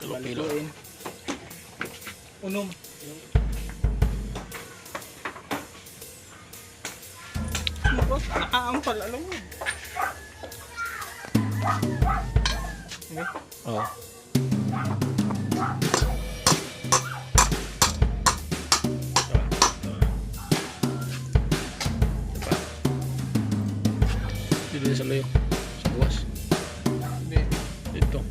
Kilo. Unom. Tapos, nakaampal, alam mo. Okay. Oo. Dito sa layo. Sa buwas. Hindi. Dito.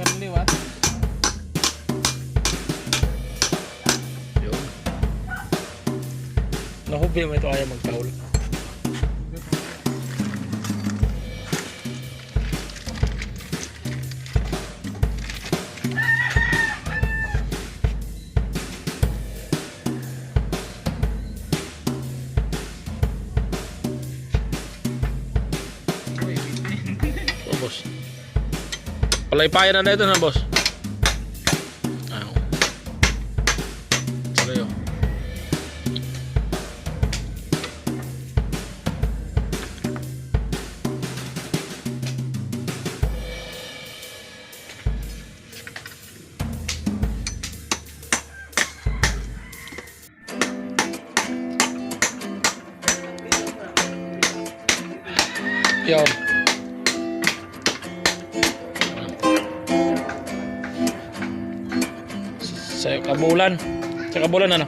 Karliwat. Yun. Nahubi mo ito kaya magtaul. Boss. Palaypayan na ito na, boss. Ayaw. Salayo. Yo. Sa kabulan ano?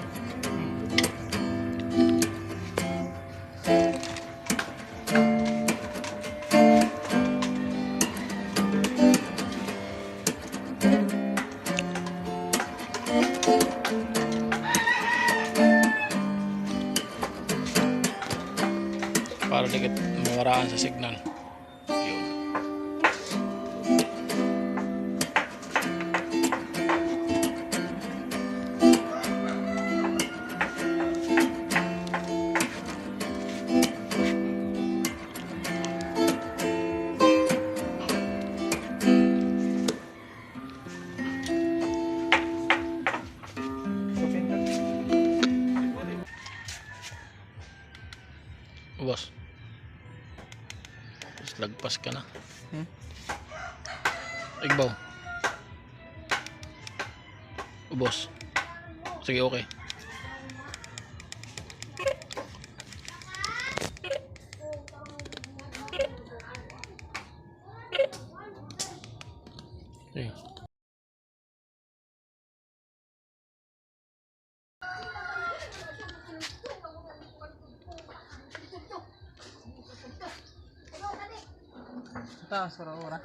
Para dikit mawaraan sa signal. Yun. Boss. Tapos lagpas ka na. Igbaw. Boss. Sige, okay. Sige. Taas, ora-ora.